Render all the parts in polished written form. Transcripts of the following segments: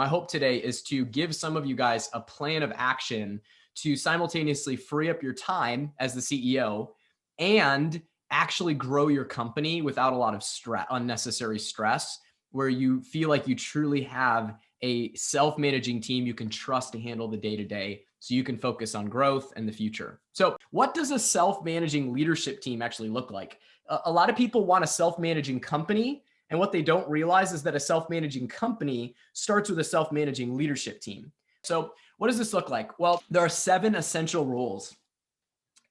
my hope today is to give some of you guys a plan of action to simultaneously free up your time as the CEO and actually grow your company without a lot of stress, unnecessary stress, where you feel like you truly have a self-managing team you can trust to handle the day-to-day so you can focus on growth and the future. So what does a self-managing leadership team actually look like? A lot of people want a self-managing company, and what they don't realize is that a self-managing company starts with a self-managing leadership team. So what does this look like? Well, there are 7 essential roles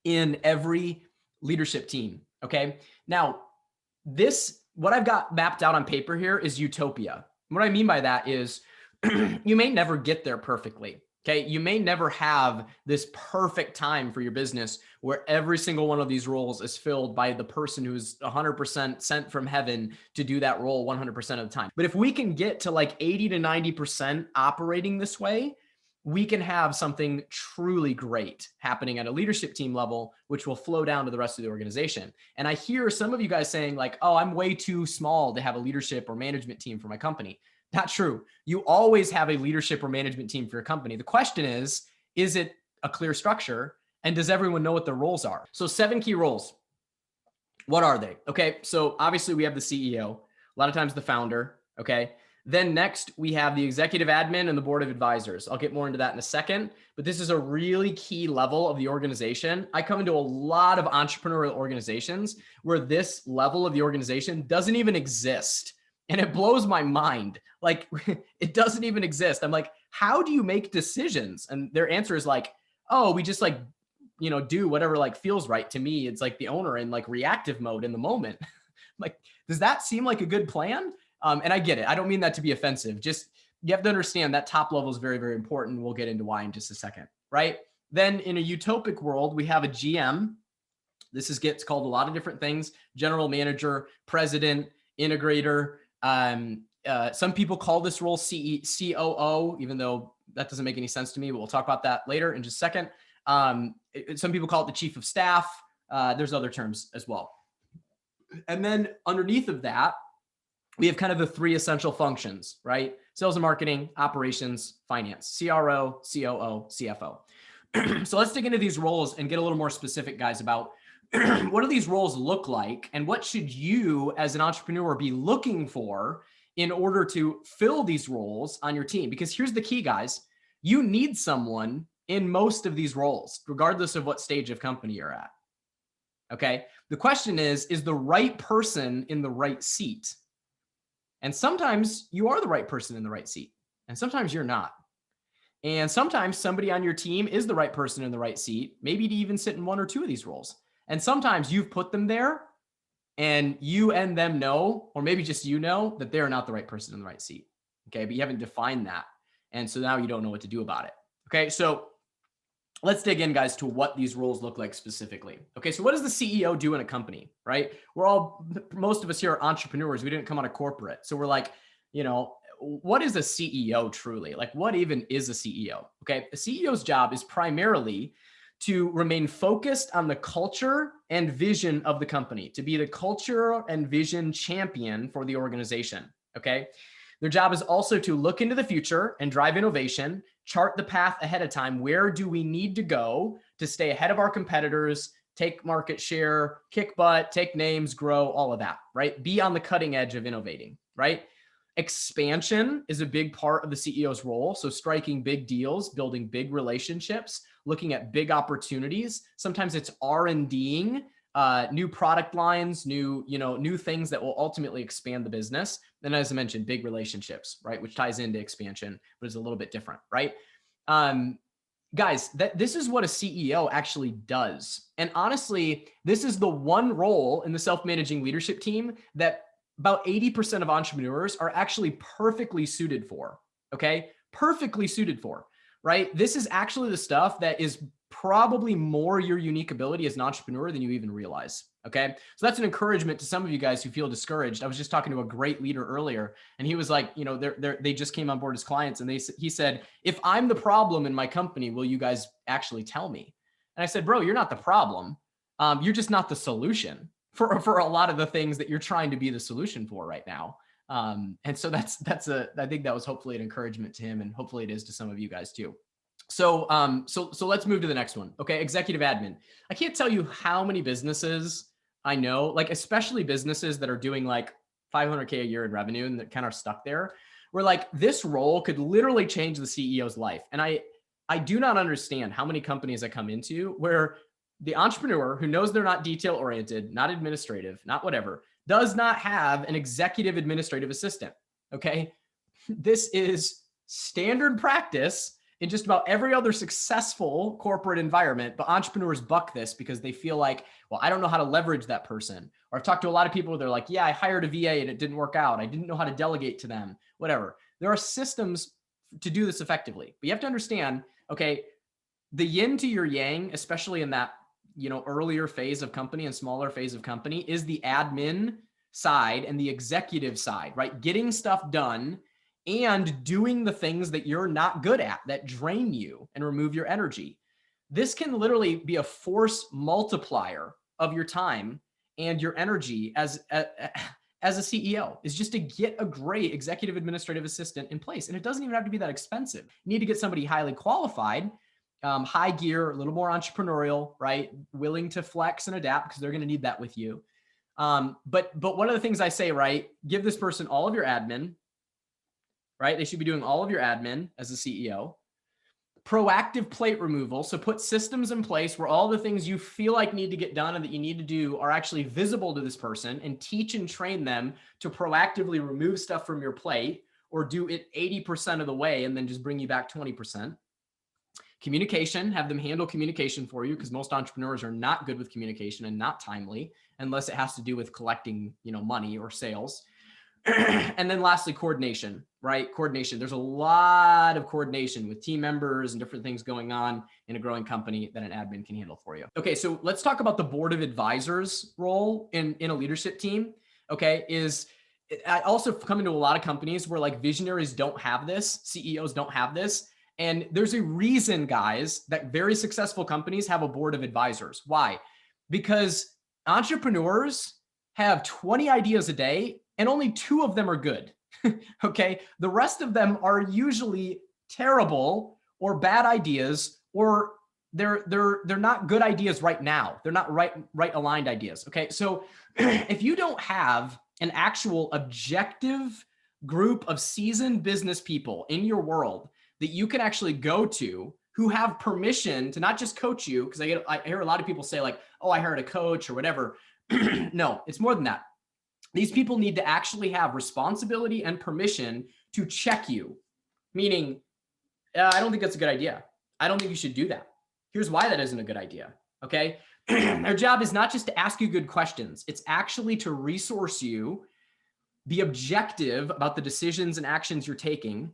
in every leadership team. Okay. Now, what I've got mapped out on paper here is utopia. What I mean by that is you may never get there perfectly. Okay. You may never have this perfect time for your business where every single one of these roles is filled by the person who's 100% sent from heaven to do that role 100% of the time. But if we can get to like 80 to 90% operating this way, we can have something truly great happening at a leadership team level, which will flow down to the rest of the organization. And I hear some of you guys saying like, oh, I'm way too small to have a leadership or management team for my company. Not true. You always have a leadership or management team for your company. The question is it a clear structure? And does everyone know what their roles are? So 7 key roles. What are they? Okay. So obviously we have the CEO, a lot of times the founder. Okay. Then next we have the executive admin and the board of advisors. I'll get more into that in a second, but this is a really key level of the organization. I come into a lot of entrepreneurial organizations where this level of the organization doesn't even exist. And it blows my mind. Like it doesn't even exist. I'm like, how do you make decisions? And their answer is like, oh, we just like, do whatever like feels right to me. It's like the owner in like reactive mode in the moment. Like, does that seem like a good plan? And I get it. I don't mean that to be offensive. Just you have to understand that top level is very, very important. We'll get into why in just a second, right? Then in a utopic world, we have a GM. This gets called a lot of different things: general manager, president, integrator. Some people call this role COO, even though that doesn't make any sense to me, but we'll talk about that later in just a second. Some people call it the chief of staff. There's other terms as well. And then underneath of that, we have kind of the 3 essential functions, right? Sales and marketing, operations, finance, CRO, COO, CFO. So let's dig into these roles and get a little more specific, guys, about what do these roles look like and what should you as an entrepreneur be looking for in order to fill these roles on your team? Because here's the key, guys. You need someone in most of these roles, regardless of what stage of company you're at. Okay. The question is the right person in the right seat? And sometimes you are the right person in the right seat, and sometimes you're not. And sometimes somebody on your team is the right person in the right seat, maybe to even sit in 1 or 2 of these roles. And sometimes you've put them there and you and them know, or maybe just that they're not the right person in the right seat. Okay. But you haven't defined that. And so now you don't know what to do about it. Okay. So let's dig in, guys, to what these roles look like specifically. Okay. So what does the CEO do in a company, right? Most of us here are entrepreneurs. We didn't come out of corporate. So we're like, what is a CEO truly? Like, what even is a CEO? Okay. The CEO's job is primarily to remain focused on the culture and vision of the company, to be the culture and vision champion for the organization. Okay. Their job is also to look into the future and drive innovation, chart the path ahead of time. Where do we need to go to stay ahead of our competitors, take market share, kick butt, take names, grow, all of that, right? Be on the cutting edge of innovating, right? Expansion is a big part of the CEO's role. So striking big deals, building big relationships, looking at big opportunities. Sometimes it's R&Ding, new product lines, new things that will ultimately expand the business. And as I mentioned, big relationships, right? Which ties into expansion, but is a little bit different, right? Guys, this is what a CEO actually does. And honestly, this is the one role in the self-managing leadership team that about 80% of entrepreneurs are actually perfectly suited for, okay? Perfectly suited for, right? This is actually the stuff that is probably more your unique ability as an entrepreneur than you even realize. Okay. So that's an encouragement to some of you guys who feel discouraged. I was just talking to a great leader earlier, and he was like, they just came on board as clients, and he said, if I'm the problem in my company, will you guys actually tell me? And I said, bro, you're not the problem. You're just not the solution for a lot of the things that you're trying to be the solution for right now. And so I think that was hopefully an encouragement to him, and hopefully it is to some of you guys too. So let's move to the next one. Okay. Executive admin. I can't tell you how many businesses I know, like especially businesses that are doing like 500K a year in revenue and that kind of are stuck there, where like this role could literally change the CEO's life. And I do not understand how many companies I come into where the entrepreneur who knows they're not detail oriented, not administrative, not whatever, does not have an executive administrative assistant. Okay. This is standard practice in just about every other successful corporate environment, but entrepreneurs buck this because they feel like, well, I don't know how to leverage that person. Or I've talked to a lot of people where they're like, yeah, I hired a VA and it didn't work out. I didn't know how to delegate to them, whatever. There are systems to do this effectively, but you have to understand, okay, the yin to your yang, especially in that, earlier phase of company and smaller phase of company, is the admin side and the executive side, right? Getting stuff done and doing the things that you're not good at that drain you and remove your energy. This can literally be a force multiplier of your time and your energy as a CEO, is just to get a great executive administrative assistant in place. And it doesn't even have to be that expensive. You need to get somebody highly qualified, high gear, a little more entrepreneurial, right? Willing to flex and adapt because they're going to need that with you. But one of the things I say, right? Give this person all of your admin, right? They should be doing all of your admin as a CEO. Proactive plate removal. So put systems in place where all the things you feel like need to get done and that you need to do are actually visible to this person, and teach and train them to proactively remove stuff from your plate, or do it 80% of the way and then just bring you back 20%. Communication, have them handle communication for you, because most entrepreneurs are not good with communication and not timely unless it has to do with collecting, money or sales. And then lastly, coordination, right? Coordination. There's a lot of coordination with team members and different things going on in a growing company that an admin can handle for you. Okay, so let's talk about the board of advisors role in a leadership team. Okay, I also come into a lot of companies where like visionaries don't have this, CEOs don't have this. And there's a reason, guys, that very successful companies have a board of advisors. Why? Because entrepreneurs have 20 ideas a day and only 2 of them are good. Okay. The rest of them are usually terrible or bad ideas, or they're not good ideas right now. They're not right aligned ideas. Okay. So if you don't have an actual objective group of seasoned business people in your world that you can actually go to, who have permission to not just coach you, because I hear a lot of people say like, oh, I hired a coach or whatever. No, it's more than that. These people need to actually have responsibility and permission to check you, meaning, I don't think that's a good idea. I don't think you should do that. Here's why that isn't a good idea. Okay. Their job is not just to ask you good questions. It's actually to resource you, be objective about the decisions and actions you're taking,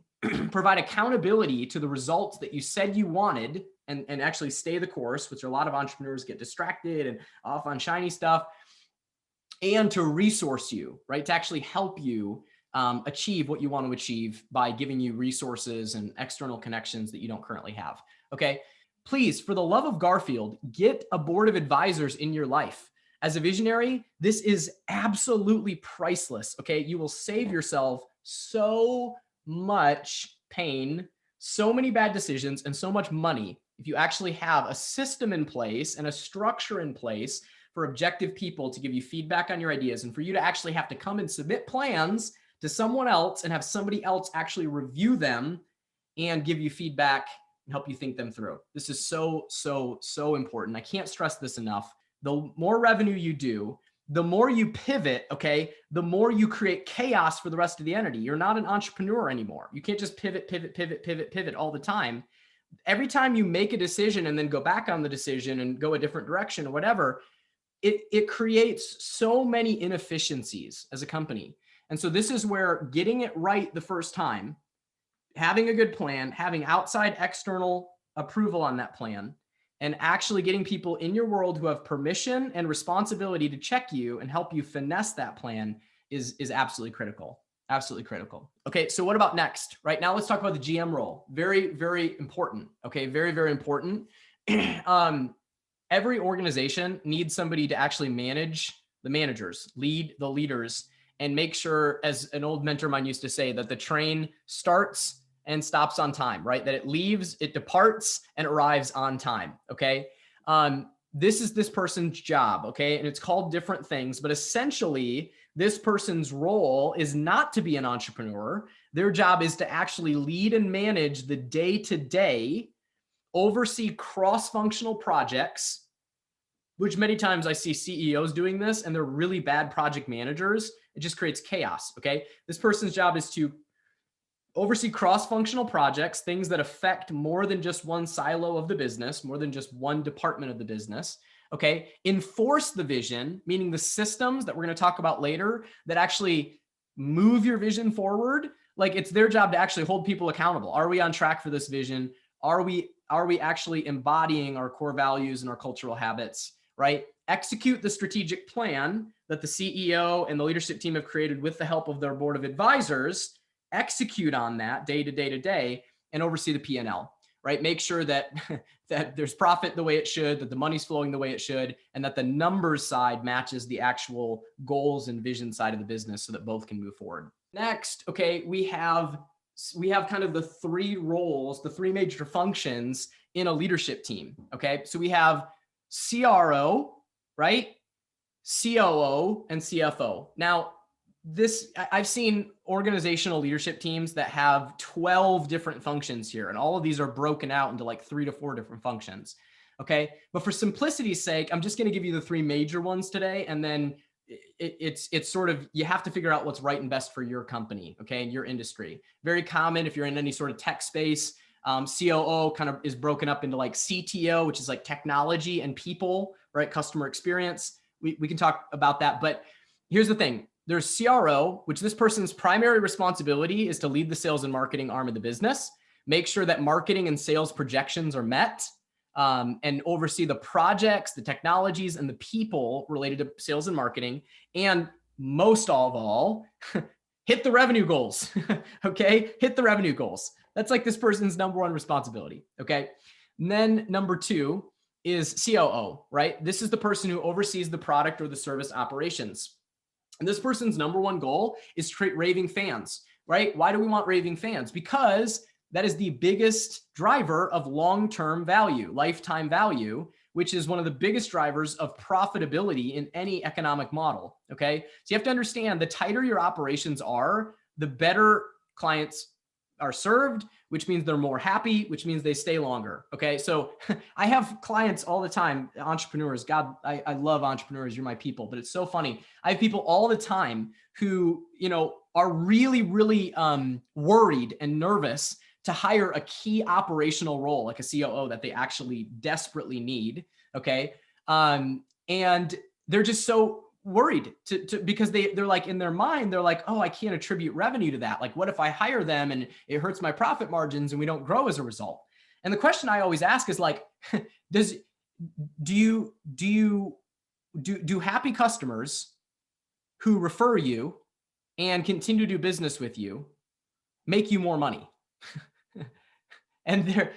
provide accountability to the results that you said you wanted, and actually stay the course, which a lot of entrepreneurs get distracted and off on shiny stuff, and to resource you, right? To actually help you achieve what you want to achieve by giving you resources and external connections that you don't currently have. Okay. Please, for the love of Garfield, get a board of advisors in your life. As a visionary, this is absolutely priceless. Okay. You will save yourself so much pain, so many bad decisions, and so much money if you actually have a system in place and a structure in place for objective people to give you feedback on your ideas, and for you to actually have to come and submit plans to someone else and have somebody else actually review them and give you feedback and help you think them through. This is so, so, so important. I can't stress this enough. The more revenue you do, the more you pivot, okay, the more you create chaos for the rest of the entity. You're not an entrepreneur anymore. You can't just pivot all the time. Every time you make a decision and then go back on the decision and go a different direction or whatever, it creates so many inefficiencies as a company. And so this is where getting it right the first time, having a good plan, having outside external approval on that plan, and actually getting people in your world who have permission and responsibility to check you and help you finesse that plan is absolutely critical. Absolutely critical. Okay, so what about next? Right now, let's talk about the GM role. Very, very important. Okay, very, very important. Every organization needs somebody to actually manage the managers, lead the leaders, and make sure, as an old mentor of mine used to say, that the train starts and stops on time, right? That it leaves, it departs, and arrives on time. Okay. This is this person's job. Okay. And it's called different things, but essentially this person's role is not to be an entrepreneur. Their job is to actually lead and manage the day-to-day, oversee cross-functional projects, which many times I see CEOs doing this and they're really bad project managers. It just creates chaos. Okay. This person's job is to oversee cross-functional projects, things that affect more than just one silo of the business, more than just one department of the business. Okay. Enforce the vision, meaning the systems that we're going to talk about later that actually move your vision forward. Like, it's their job to actually hold people accountable. Are we on track for this vision? Are we actually embodying our core values and our cultural habits, right? Execute the strategic plan that the CEO and the leadership team have created with the help of their board of advisors. Execute on that day to day to day, and oversee the P&L, right? Make sure that that there's profit the way it should, that the money's flowing the way it should, and that the numbers side matches the actual goals and vision side of the business so that both can move forward. Next, okay, we have kind of the three roles, the three major functions in a leadership team. Okay, so we have CRO, right? COO and CFO. Now, I've seen organizational leadership teams that have 12 different functions here, and all of these are broken out into like 3 to 4 different functions. Okay. But for simplicity's sake, I'm just going to give you the 3 major ones today. And then it's sort of, you have to figure out what's right and best for your company. Okay. And your industry. Very common if you're in any sort of tech space. COO kind of is broken up into like CTO, which is like technology and people, right? Customer experience. We can talk about that. But here's the thing. There's CRO, which this person's primary responsibility is to lead the sales and marketing arm of the business, make sure that marketing and sales projections are met, and oversee the projects, the technologies, and the people related to sales and marketing. And most of all, hit the revenue goals. Okay. Hit the revenue goals. That's like this person's number one responsibility. Okay. And then number 2 is COO, right? This is the person who oversees the product or the service operations. And this person's number one goal is to create raving fans, right? Why do we want raving fans? Because that is the biggest driver of long-term value, lifetime value, which is one of the biggest drivers of profitability in any economic model. Okay. So you have to understand, the tighter your operations are, the better clients are served, which means they're more happy, which means they stay longer. Okay. So I have clients all the time, entrepreneurs. God, I love entrepreneurs. You're my people, but it's so funny. I have people all the time who, are really, really worried and nervous to hire a key operational role, like a COO that they actually desperately need. Okay. And they're just so worried because they're like, in their mind, they're like, oh, I can't attribute revenue to that. Like, what if I hire them and it hurts my profit margins and we don't grow as a result? And the question I always ask is like, do happy customers who refer you and continue to do business with you make you more money? And they're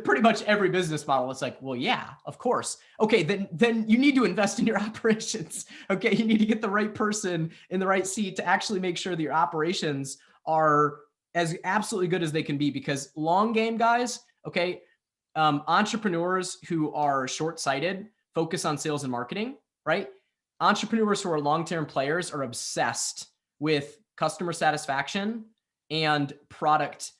pretty much every business model. It's like, well, yeah, of course. Okay, then you need to invest in your operations. Okay, you need to get the right person in the right seat to actually make sure that your operations are as absolutely good as they can be. Because long game, guys. Okay, entrepreneurs who are short-sighted focus on sales and marketing, right? Entrepreneurs who are long-term players are obsessed with customer satisfaction and product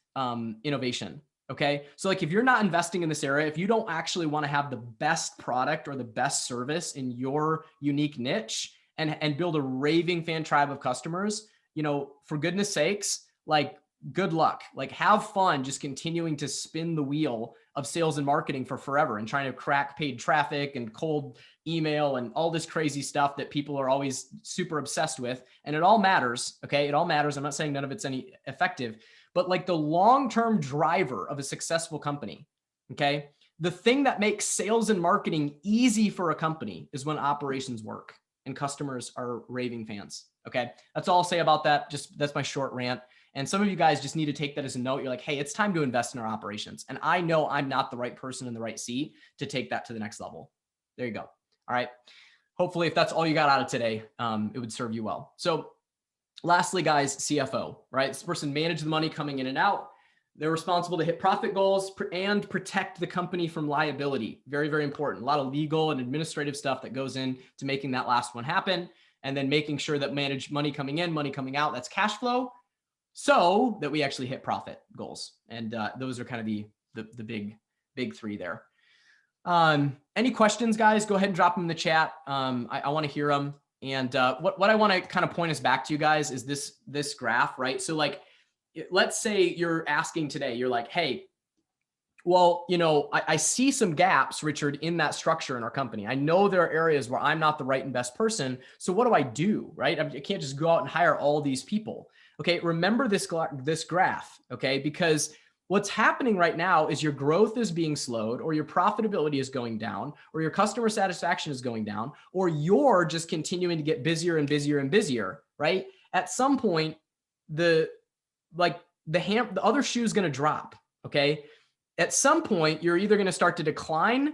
innovation. Okay. So like, if you're not investing in this area, if you don't actually want to have the best product or the best service in your unique niche and build a raving fan tribe of customers, for goodness sakes, like, good luck. Like, have fun just continuing to spin the wheel of sales and marketing for forever and trying to crack paid traffic and cold email and all this crazy stuff that people are always super obsessed with. And it all matters. Okay. It all matters. I'm not saying none of it's any effective, but like, the long-term driver of a successful company, okay, the thing that makes sales and marketing easy for a company is when operations work and customers are raving fans. Okay, that's all I'll say about that. That's my short rant. And some of you guys just need to take that as a note. You're like, hey, it's time to invest in our operations. And I know I'm not the right person in the right seat to take that to the next level. There you go. All right. hopefully if that's all you got out of today, it would serve you well. So lastly, guys, CFO, right? This person manages the money coming in and out. They're responsible to hit profit goals and protect the company from liability. Very, very important. A lot of legal and administrative stuff that goes into making that last one happen. And then making sure that manage money coming in, money coming out, that's cash flow, so that we actually hit profit goals. And those are kind of the big three there. Any questions, guys? Go ahead and drop them in the chat. I want to hear them. And what I want to kind of point us back to, you guys, is this graph, right? So like, let's say you're asking today, you're like, hey, well, I see some gaps, Richard, in that structure in our company. I know there are areas where I'm not the right and best person. So what do I do, right? I can't just go out and hire all these people. Okay, remember this graph, okay? Because what's happening right now is your growth is being slowed, or your profitability is going down, or your customer satisfaction is going down, or you're just continuing to get busier and busier and busier, right? At some point, the other shoe is going to drop, okay? At some point, you're either going to start to decline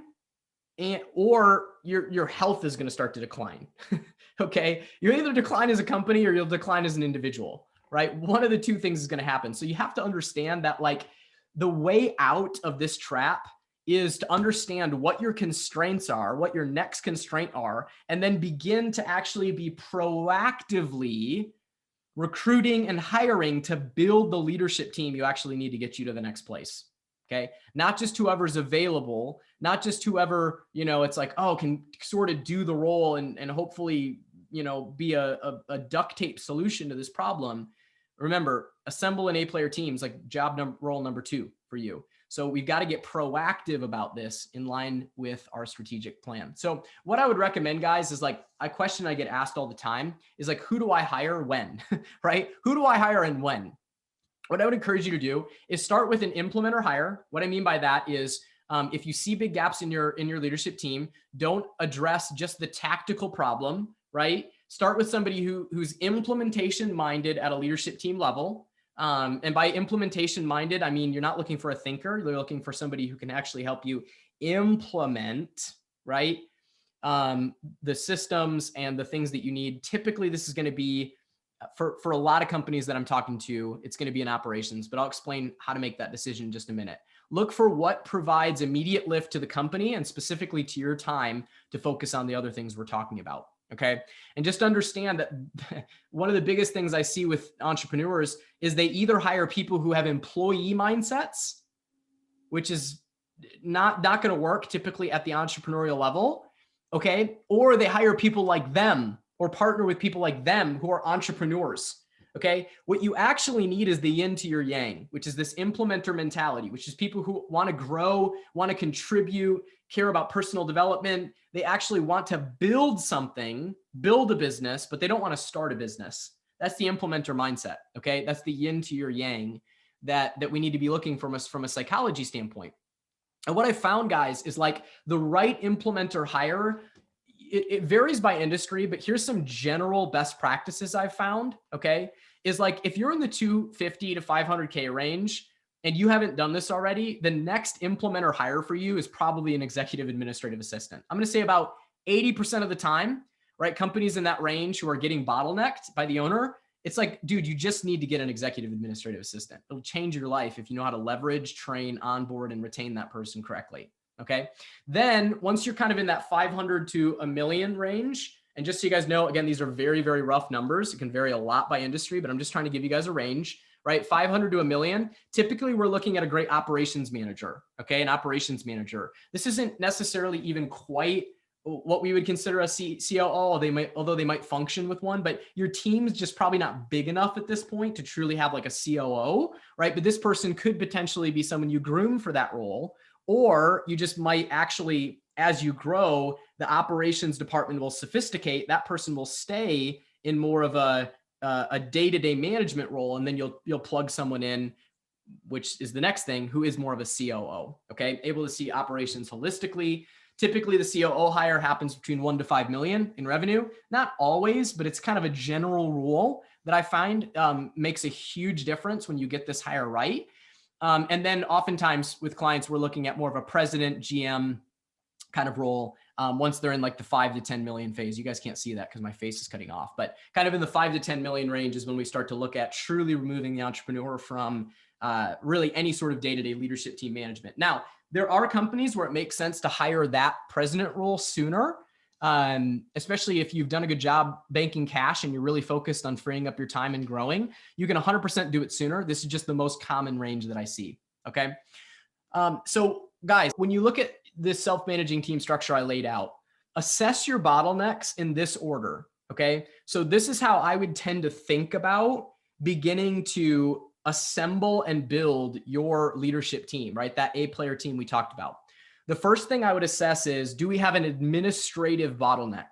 or your health is going to start to decline. Okay. You'll either decline as a company or you'll decline as an individual, right? One of the two things is going to happen. So you have to understand that like the way out of this trap is to understand what your constraints are, what your next constraint are, and then begin to actually be proactively recruiting and hiring to build the leadership team you actually need to get you to the next place. Okay. Not just whoever's available, not just whoever, it's like, oh, can sort of do the role and hopefully, be a duct tape solution to this problem. Remember, assemble an A-player teams, like role number 2 for you. So we've got to get proactive about this in line with our strategic plan. So what I would recommend, guys, is like a question I get asked all the time is like, who do I hire when, right? Who do I hire and when? What I would encourage you to do is start with an implementer hire. What I mean by that is if you see big gaps in your leadership team, don't address just the tactical problem, right? Start with somebody who's implementation minded at a leadership team level. And by implementation minded, I mean, you're not looking for a thinker. You're looking for somebody who can actually help you implement, right? The systems and the things that you need. Typically, this is going to be for a lot of companies that I'm talking to, it's going to be in operations, but I'll explain how to make that decision in just a minute. Look for what provides immediate lift to the company and specifically to your time to focus on the other things we're talking about. Okay. And just understand that one of the biggest things I see with entrepreneurs is they either hire people who have employee mindsets, which is not going to work typically at the entrepreneurial level. Okay. Or they hire people like them or partner with people like them who are entrepreneurs. Okay. What you actually need is the yin to your yang, which is this implementer mentality, which is people who want to grow, want to contribute, care about personal development. They actually want to build something, build a business, but they don't want to start a business. That's the implementer mindset. Okay. That's the yin to your yang that we need to be looking from a psychology standpoint. And what I found, guys, is like the right implementer hire, it varies by industry, but here's some general best practices I've found, okay, is like if you're in the 250 to 500K range and you haven't done this already, the next implementer hire for you is probably an executive administrative assistant. I'm going to say about 80% of the time, right? Companies in that range who are getting bottlenecked by the owner, it's like, dude, you just need to get an executive administrative assistant. It'll change your life if you know how to leverage, train, onboard, and retain that person correctly. Okay. Then once you're kind of in that 500 to a million range, and just so you guys know, again, these are very, very rough numbers. It can vary a lot by industry, but I'm just trying to give you guys a range, right? 500 to a million. Typically we're looking at a great operations manager. Okay. An operations manager. This isn't necessarily even quite what we would consider a COO, although they might function with one, but your team's just probably not big enough at this point to truly have like a COO, right? But this person could potentially be someone you groom for that role. Or you just might actually, as you grow, the operations department will sophisticate. That person will stay in more of a day-to-day management role, and then you'll plug someone in, which is the next thing, who is more of a COO. Okay, able to see operations holistically. Typically, the COO hire happens between 1 to 5 million in revenue. Not always, but it's kind of a general rule that I find makes a huge difference when you get this hire right. And then oftentimes with clients, we're looking at more of a president, GM kind of role once they're in like the 5 to 10 million phase. You guys can't see that because my face is cutting off, but kind of in the 5 to 10 million range is when we start to look at truly removing the entrepreneur from really any sort of day-to-day leadership team management. Now, there are companies where it makes sense to hire that president role sooner, especially if you've done a good job banking cash and you're really focused on freeing up your time and growing. You can 100% do it sooner. This is just the most common range that I see. Okay. So guys, when you look at this self-managing team structure I laid out, assess your bottlenecks in this order. Okay. So this is how I would tend to think about beginning to assemble and build your leadership team, right? That A-player team we talked about. The first thing I would assess is, do we have an administrative bottleneck?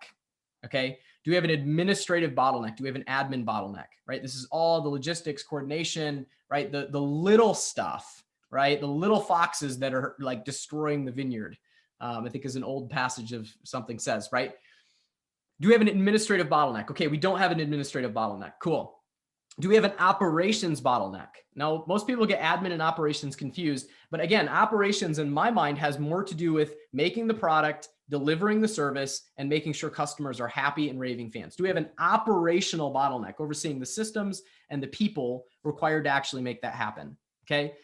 Okay. Do we have an administrative bottleneck? Do we have an admin bottleneck, right? This is all the logistics, coordination, right? The little stuff, right? The little foxes that are like destroying the vineyard. I think is an old passage of something says, right? Do we have an administrative bottleneck? Okay. We don't have an administrative bottleneck. Cool. Do we have an operations bottleneck? Now, most people get admin and operations confused, but again, operations in my mind has more to do with making the product, delivering the service, and making sure customers are happy and raving fans. Do we have an operational bottleneck overseeing the systems and the people required to actually make that happen? Okay.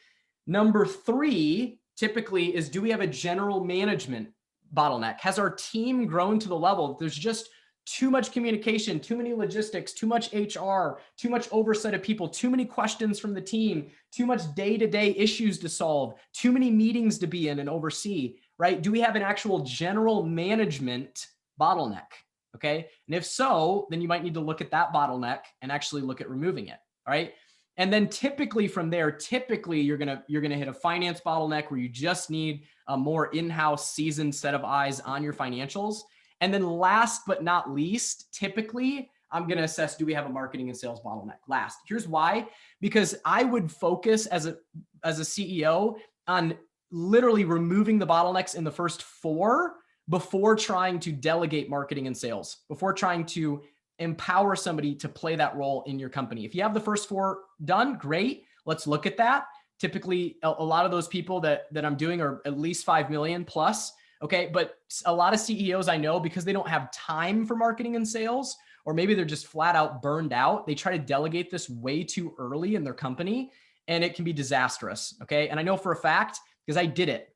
Number 3 typically is, do we have a general management bottleneck? Has our team grown to the level that there's just too much communication, too many logistics, too much HR, too much oversight of people, too many questions from the team, too much day-to-day issues to solve, too many meetings to be in and oversee, right? Do we have an actual general management bottleneck? Okay. And if so, then you might need to look at that bottleneck and actually look at removing it. All right. And then typically from there, you're going to hit a finance bottleneck where you just need a more in-house seasoned set of eyes on your financials. And then last but not least, typically I'm going to assess, do we have a marketing and sales bottleneck? Last. Here's why. Because I would focus as a CEO on literally removing the bottlenecks in the first 4 before trying to delegate marketing and sales, before trying to empower somebody to play that role in your company. If you have the first 4 done, great. Let's look at that. Typically, a lot of those people that I'm doing are at least 5 million plus. Okay. But a lot of CEOs I know, because they don't have time for marketing and sales, or maybe they're just flat out burned out, they try to delegate this way too early in their company, and it can be disastrous. Okay. And I know for a fact, because I did it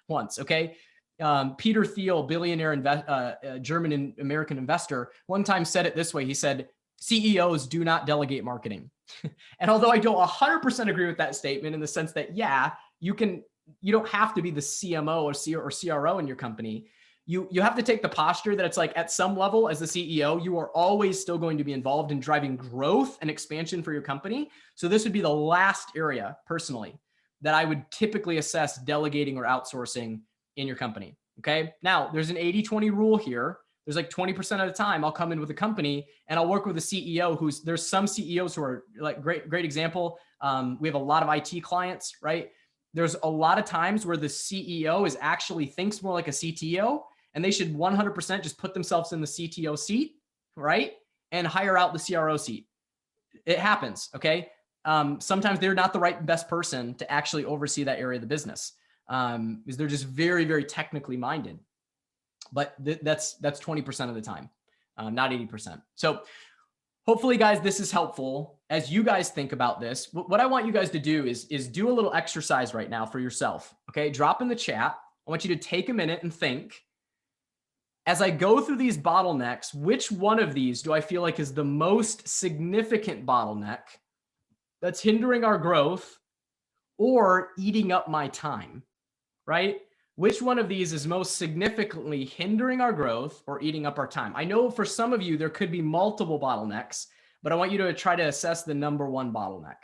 once. Okay. Peter Thiel, billionaire, German and American investor, one time said it this way. He said, CEOs do not delegate marketing. And although I don't 100% agree with that statement in the sense that, yeah, you don't have to be the CMO or CRO in your company. You have to take the posture that it's like, at some level as the CEO, you are always still going to be involved in driving growth and expansion for your company. So this would be the last area personally that I would typically assess delegating or outsourcing in your company. Okay. Now there's an 80-20 rule here. There's like 20% of the time I'll come in with a company and I'll work with a CEO there's some CEOs who are like great example. We have a lot of IT clients, right? There's a lot of times where the CEO actually thinks more like a CTO, and they should 100% just put themselves in the CTO seat, right? And hire out the CRO seat. It happens. Okay. Sometimes they're not the best person to actually oversee that area of the business. Because they're just very, very technically minded, but that's 20% of the time, not 80%. So hopefully guys, this is helpful as you guys think about this. What I want you guys to do is do a little exercise right now for yourself. Okay. Drop in the chat. I want you to take a minute and think, as I go through these bottlenecks, which one of these do I feel like is the most significant bottleneck that's hindering our growth or eating up my time? Right? Which one of these is most significantly hindering our growth or eating up our time? I know for some of you, there could be multiple bottlenecks, but I want you to try to assess the number one bottleneck.